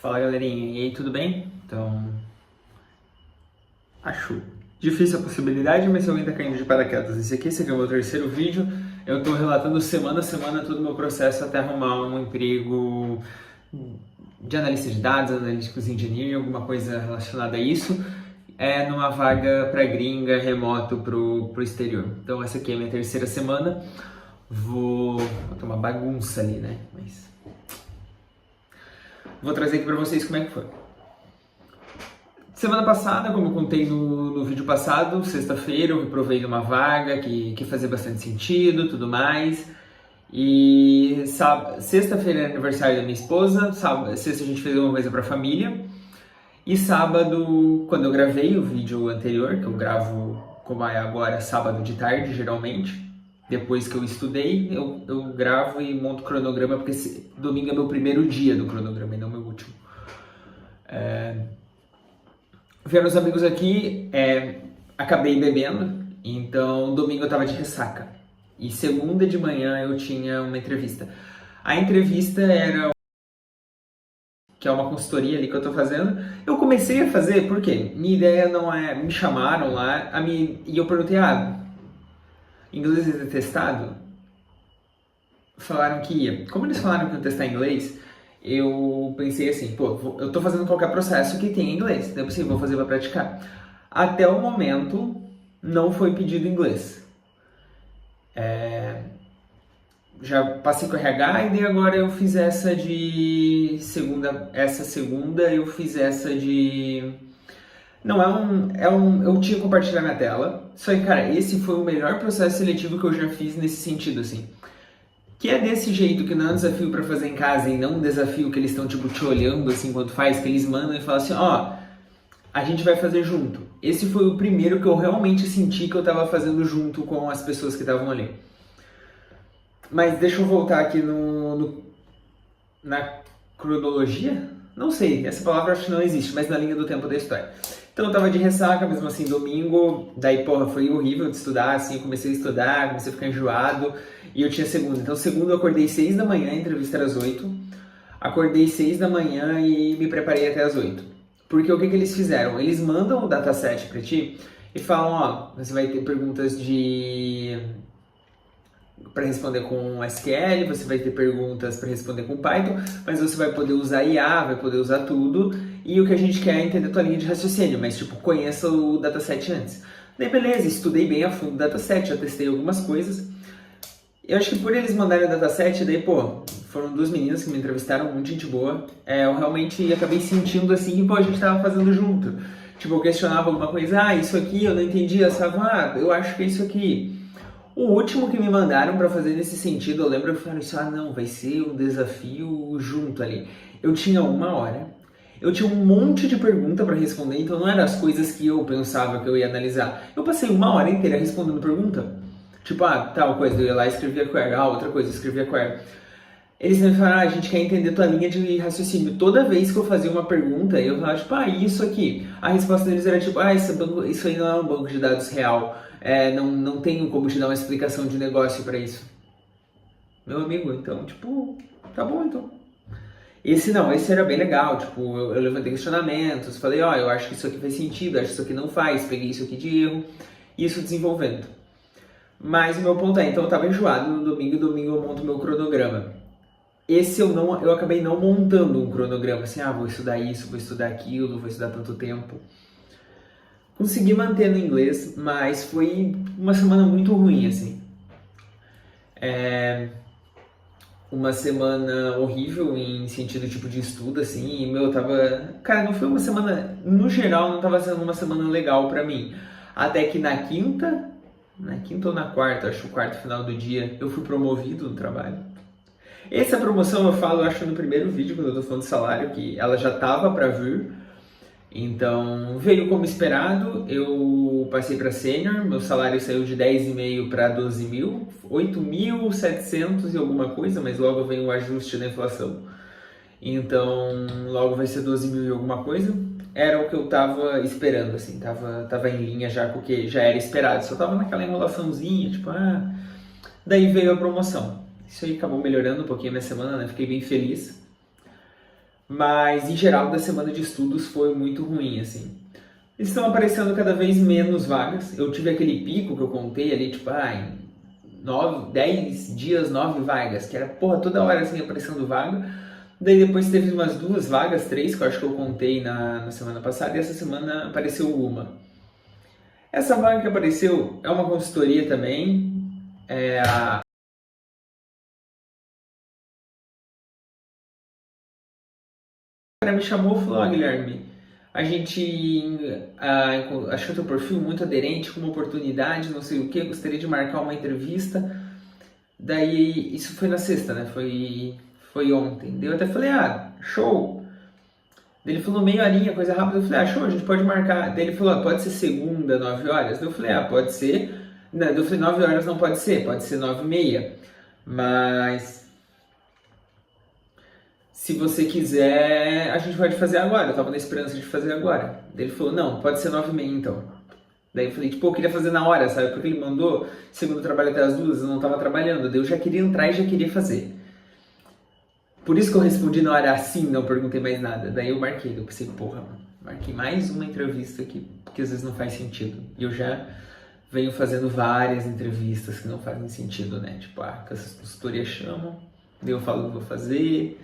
Fala galerinha, e aí, tudo bem? Então, acho difícil a possibilidade, mas se alguém tá caindo de paraquedas, esse aqui é o meu terceiro vídeo. Eu tô relatando semana a semana todo o meu processo até arrumar um emprego de analista de dados, analytics engineer, alguma coisa relacionada a isso, numa vaga pra gringa, remoto pro exterior. Então essa aqui é a minha terceira semana. Vou ter uma bagunça ali, né? Mas vou trazer aqui pra vocês como é que foi. Semana passada, como eu contei no vídeo passado, sexta-feira eu me provei numa vaga que fazia bastante sentido, tudo mais. E sexta-feira é aniversário da minha esposa, sexta a gente fez uma coisa pra família. E sábado, quando eu gravei o vídeo anterior, que eu gravo como é agora, sábado de tarde, geralmente, depois que eu estudei, eu gravo e monto o cronograma, porque domingo é meu primeiro dia do cronograma e não meu último. Vieram os amigos aqui, acabei bebendo, então domingo eu tava de ressaca. E segunda de manhã eu tinha uma entrevista. A entrevista era, que é uma consultoria ali que eu tô fazendo. Eu comecei a fazer, por quê? Minha ideia não é, me chamaram lá, e eu perguntei, inglês é testado? Falaram que ia. Como eles falaram que iam testar inglês, eu pensei assim, eu tô fazendo qualquer processo que tenha inglês, então eu pensei, vou fazer pra praticar. Até o momento, não foi pedido inglês. Já passei com o RH e daí agora eu fiz essa de segunda, eu fiz essa de... Não, eu tinha que compartilhar minha tela, só que, cara, esse foi o melhor processo seletivo que eu já fiz nesse sentido, assim. Que é desse jeito, que não é um desafio pra fazer em casa e não um desafio que eles estão, tipo, te olhando, assim, enquanto faz, que eles mandam e falam assim, a gente vai fazer junto. Esse foi o primeiro que eu realmente senti que eu tava fazendo junto com as pessoas que estavam ali. Mas deixa eu voltar aqui na cronologia? Não sei, essa palavra acho que não existe, mas na linha do tempo da história. Então eu tava de ressaca, mesmo assim, domingo, daí, foi horrível de estudar, assim, eu comecei a estudar, comecei a ficar enjoado, e eu tinha segunda. Então segunda eu acordei 6 da manhã, a entrevista era às 8, acordei 6 da manhã e me preparei até às 8. Porque o que eles fizeram? Eles mandam o dataset pra ti e falam, você vai ter perguntas para responder com SQL, você vai ter perguntas para responder com Python, mas você vai poder usar IA, vai poder usar tudo, e o que a gente quer é entender a tua linha de raciocínio, mas tipo, conheça o dataset antes. Daí beleza, estudei bem a fundo o dataset, já testei algumas coisas. Eu acho que por eles mandarem o dataset, daí foram duas meninas que me entrevistaram, muito gente boa, eu realmente acabei sentindo assim que a gente tava fazendo junto. Tipo, eu questionava alguma coisa, isso aqui eu não entendi, eu acho que é isso aqui. O último que me mandaram para fazer nesse sentido, eu lembro que falaram isso, não, vai ser um desafio junto ali. Eu tinha 1 hora, eu tinha um monte de pergunta para responder, então não eram as coisas que eu pensava que eu ia analisar. Eu passei 1 hora inteira respondendo pergunta. Tipo, tal coisa, eu ia lá e escrevia query, outra coisa, eu escrevia query. Eles me falaram, a gente quer entender tua linha de raciocínio. Toda vez que eu fazia uma pergunta, eu falava, tipo, isso aqui. A resposta deles era tipo, isso aí não é um banco de dados real. Não tenho como te dar uma explicação de negócio para isso. Meu amigo, então, tipo, tá bom então. Esse era bem legal, tipo, eu levantei questionamentos, falei, eu acho que isso aqui faz sentido, acho que isso aqui não faz, peguei isso aqui de erro, e isso desenvolvendo. Mas o meu ponto então eu tava enjoado no domingo eu monto meu cronograma. Esse eu acabei não montando um cronograma, assim, vou estudar isso, vou estudar aquilo, vou estudar tanto tempo. Consegui manter no inglês, mas foi uma semana muito ruim, assim. Uma semana horrível em sentido tipo de estudo, assim, e eu tava... Cara, não foi uma semana... No geral, não tava sendo uma semana legal pra mim. Até que na quinta ou na quarta, acho que o quarto final do dia, eu fui promovido no trabalho. Essa promoção eu falo, acho, no primeiro vídeo, quando eu tô falando de salário, que ela já tava pra vir. Então, veio como esperado, eu passei para sênior, meu salário saiu de 10,5 para 12 mil, 8.700 e alguma coisa, mas logo vem o ajuste da inflação. Então, logo vai ser 12 mil e alguma coisa. Era o que eu tava esperando, assim, tava em linha já com o que já era esperado. Só tava naquela enrolaçãozinha, tipo, Daí veio a promoção. Isso aí acabou melhorando um pouquinho a minha semana, né? Fiquei bem feliz. Mas, em geral, da semana de estudos foi muito ruim, assim. Estão aparecendo cada vez menos vagas. Eu tive aquele pico que eu contei ali, tipo, em 10 dias, 9 vagas, que era, porra, toda hora assim aparecendo vaga. Daí depois teve umas 2 vagas, 3, que eu acho que eu contei na semana passada, e essa semana apareceu uma. Essa vaga que apareceu é uma consultoria também. A cara me chamou e falou: Guilherme, a gente achou teu perfil muito aderente, com uma oportunidade, não sei o que, gostaria de marcar uma entrevista. Daí, isso foi na sexta, né? Foi ontem. Daí eu até falei: show! Daí ele falou meia horinha, coisa rápida. Eu falei: show, a gente pode marcar. Daí ele falou: pode ser segunda, 9 horas? Daí eu falei: pode ser. Não, daí eu falei: 9 horas não pode ser 9 e meia. Mas se você quiser, a gente pode fazer agora. Eu tava na esperança de fazer agora. Daí ele falou: não, pode ser 9 e meia então. Daí eu falei: tipo, eu queria fazer na hora, sabe? Porque ele mandou segundo trabalho até as 2, eu não tava trabalhando. Daí eu já queria entrar e já queria fazer. Por isso que eu respondi na hora assim, não perguntei mais nada. Daí eu marquei, eu pensei: porra, mano, marquei mais uma entrevista aqui, porque às vezes não faz sentido. E eu já venho fazendo várias entrevistas que não fazem sentido, né? Tipo, que essas consultorias chamam, daí eu falo que vou fazer,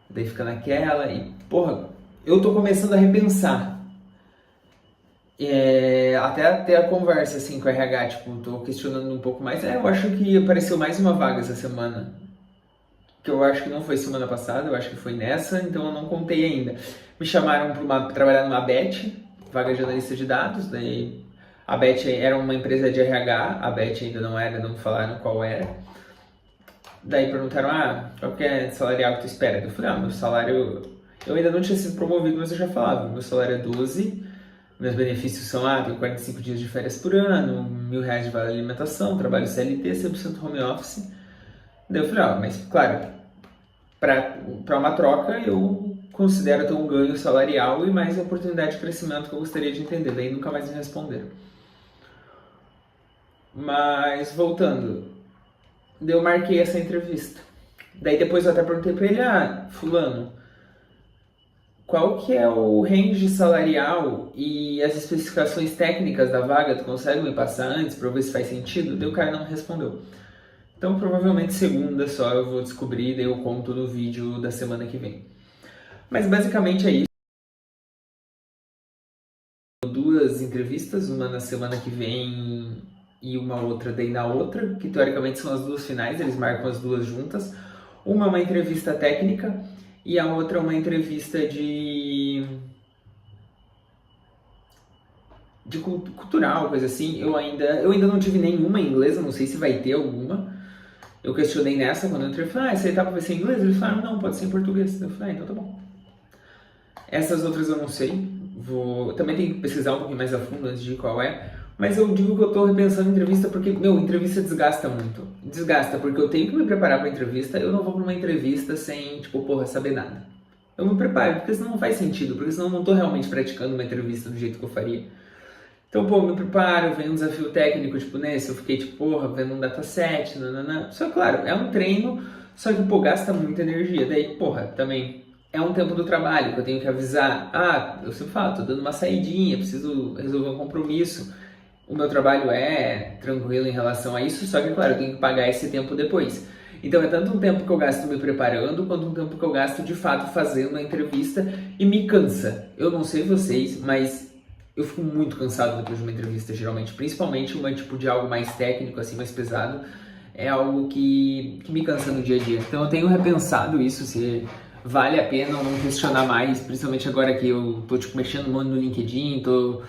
daí fica naquela e, porra, eu tô começando a repensar. Até ter a conversa assim com o RH, tipo, tô questionando um pouco mais. Eu acho que apareceu mais uma vaga essa semana, que eu acho que não foi semana passada, eu acho que foi nessa, então eu não contei ainda. Me chamaram para trabalhar numa BET, vaga de analista de dados, daí a BET era uma empresa de RH, a BET ainda não era, não falaram qual era. Daí perguntaram: qual que é o salarial que tu espera? Eu falei: meu salário, eu ainda não tinha sido promovido, mas eu já falava, meu salário é 12, meus benefícios são, tenho 45 dias de férias por ano, R$ 1.000 de vale alimentação, trabalho CLT, 100% home office. Daí eu falei: mas claro, para uma troca eu considero ter um ganho salarial e mais oportunidade de crescimento que eu gostaria de entender. Daí nunca mais me responderam. Mas voltando, daí eu marquei essa entrevista. Daí depois eu até perguntei para ele: fulano, qual que é o range salarial e as especificações técnicas da vaga? Tu consegue me passar antes para ver se faz sentido? Daí o cara não me respondeu. Então provavelmente segunda só eu vou descobrir, daí eu conto no vídeo da semana que vem. Mas basicamente é isso. 2 entrevistas, uma na semana que vem e uma outra daí na outra, que teoricamente são as 2 finais, eles marcam as 2 juntas. Uma é uma entrevista técnica e a outra é uma entrevista de cultural, coisa assim. Eu ainda não tive nenhuma em inglês, eu não sei se vai ter alguma. Eu questionei nessa quando eu entrei, falei: essa etapa vai ser em inglês? Eles falaram: não, pode ser em português. Eu falei: então tá bom. Essas outras eu não sei, também tenho que pesquisar um pouquinho mais a fundo antes de ir qual é, mas eu digo que eu tô repensando entrevista porque, entrevista desgasta muito. Desgasta, porque eu tenho que me preparar pra entrevista, eu não vou pra uma entrevista sem, saber nada. Eu me preparo, porque senão não faz sentido, porque senão eu não tô realmente praticando uma entrevista do jeito que eu faria. Então, eu me preparo, vem um desafio técnico, nesse, eu fiquei, vendo um dataset, nananã. Só, claro, é um treino, só que, gasta muita energia. Daí, também é um tempo do trabalho que eu tenho que avisar. Eu sempre falo, tô dando uma saidinha, preciso resolver um compromisso. O meu trabalho é tranquilo em relação a isso, só que, claro, eu tenho que pagar esse tempo depois. Então é tanto um tempo que eu gasto me preparando, quanto um tempo que eu gasto de fato fazendo a entrevista e me cansa. Eu não sei vocês, mas eu fico muito cansado depois de uma entrevista, geralmente. Principalmente uma tipo de algo mais técnico, assim, mais pesado. É algo que me cansa no dia a dia. Então eu tenho repensado isso, se vale a pena ou não questionar mais, principalmente agora que eu tô mexendo muito no LinkedIn, tô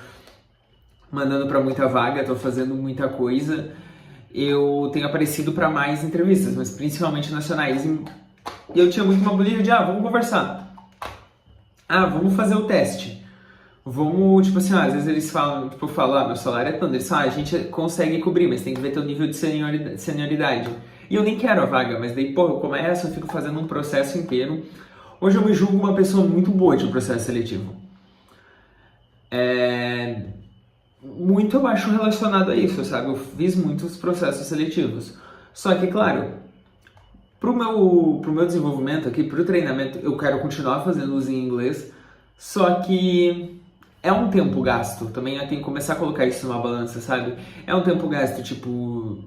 mandando para muita vaga, tô fazendo muita coisa. Eu tenho aparecido para mais entrevistas, mas principalmente nacionais. E eu tinha muito uma bolha de: vamos conversar. Vamos fazer o teste. Vamos, às vezes eles falam, eu falo: meu salário é tanto. Eles falam: a gente consegue cobrir, mas tem que ver teu nível de senioridade. E eu nem quero a vaga, mas daí, eu começo, eu fico fazendo um processo inteiro. Hoje eu me julgo uma pessoa muito boa de um processo seletivo. Muito eu acho relacionado a isso, sabe? Eu fiz muitos processos seletivos. Só que, claro, Pro meu desenvolvimento aqui, pro treinamento, eu quero continuar fazendo uso em inglês, só que é um tempo gasto. Também eu tenho que começar a colocar isso numa balança, sabe? É um tempo gasto, tipo,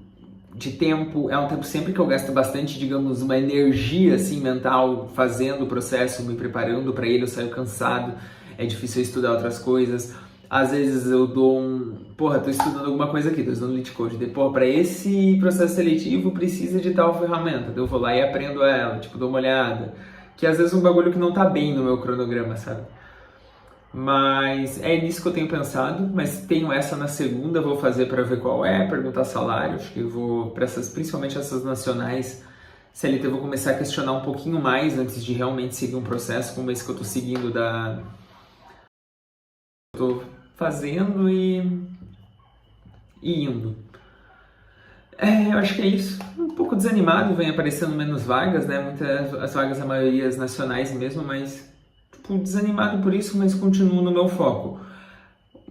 de tempo, é um tempo sempre que eu gasto bastante, digamos, uma energia, assim, mental, fazendo o processo, me preparando para ele, eu saio cansado, é difícil eu estudar outras coisas. Às vezes eu dou tô estudando alguma coisa aqui, tô estudando LeetCode, pra esse processo seletivo precisa de tal ferramenta, eu vou lá e aprendo ela, tipo, dou uma olhada, que às vezes é um bagulho que não tá bem no meu cronograma, sabe? Mas é nisso que eu tenho pensado, mas tenho essa na segunda, vou fazer para ver qual é, perguntar salário, acho que eu vou, para essas, principalmente essas nacionais, CLT, eu vou começar a questionar um pouquinho mais antes de realmente seguir um processo como esse que eu tô seguindo tô fazendo e indo. Eu acho que é isso. Um pouco desanimado, vem aparecendo menos vagas, né? Muitas as vagas, a maioria as nacionais mesmo, mas tipo, desanimado por isso, mas continuo no meu foco.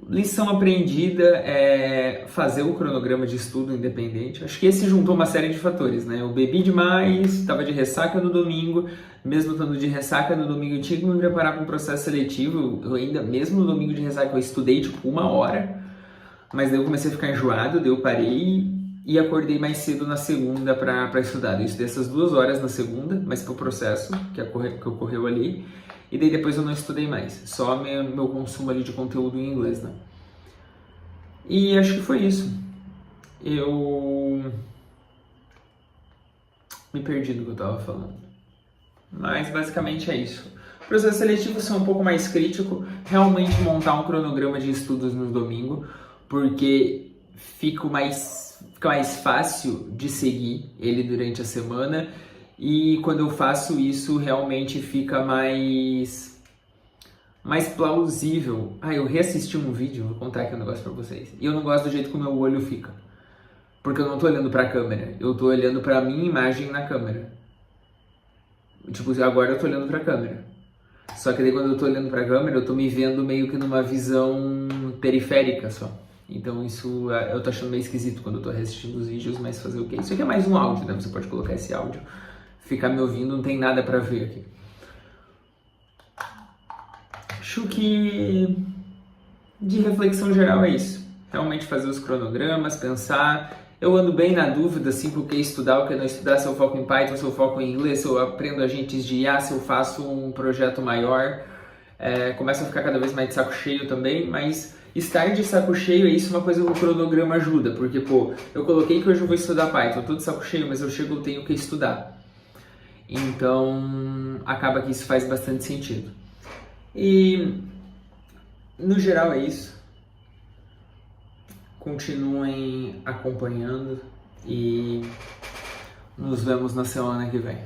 Lição aprendida é fazer o cronograma de estudo independente. Acho que esse juntou uma série de fatores, né? Eu bebi demais, estava de ressaca no domingo, mesmo estando de ressaca no domingo, eu tinha que me preparar para um processo seletivo. Eu ainda, mesmo no domingo de ressaca, eu estudei tipo 1 hora, mas daí eu comecei a ficar enjoado, daí eu parei e acordei mais cedo na segunda para estudar. Eu estudei essas 2 horas na segunda, mas pro processo que ocorreu ali. E daí depois eu não estudei mais, só meu consumo ali de conteúdo em inglês, né? E acho que foi isso. Eu me perdi do que eu tava falando. Mas basicamente é isso. Processo seletivo ser um pouco mais crítico, realmente montar um cronograma de estudos no domingo, porque fica mais fácil de seguir ele durante a semana. E quando eu faço isso, realmente fica mais plausível. Eu reassisti um vídeo, vou contar aqui um negócio pra vocês. E eu não gosto do jeito que o meu olho fica. Porque eu não tô olhando pra câmera, eu tô olhando pra minha imagem na câmera. Tipo, agora eu tô olhando pra câmera. Só que daí quando eu tô olhando pra câmera, eu tô me vendo meio que numa visão periférica só. Então isso eu tô achando meio esquisito quando eu tô reassistindo os vídeos, mas fazer o quê? Isso aqui é mais um áudio, né? Você pode colocar esse áudio, ficar me ouvindo, não tem nada pra ver aqui. Acho que de reflexão geral é isso. Realmente fazer os cronogramas, pensar. Eu ando bem na dúvida, assim, o que estudar, o que não estudar, se eu foco em Python, se eu foco em inglês, se eu aprendo agentes de IA, se eu faço um projeto maior. Começo a ficar cada vez mais de saco cheio também, mas estar de saco cheio é isso, uma coisa que o cronograma ajuda, porque, eu coloquei que hoje eu vou estudar Python, eu tô de saco cheio, mas eu chego e tenho que estudar. Então, acaba que isso faz bastante sentido. E, no geral, é isso. Continuem acompanhando e nos vemos na semana que vem.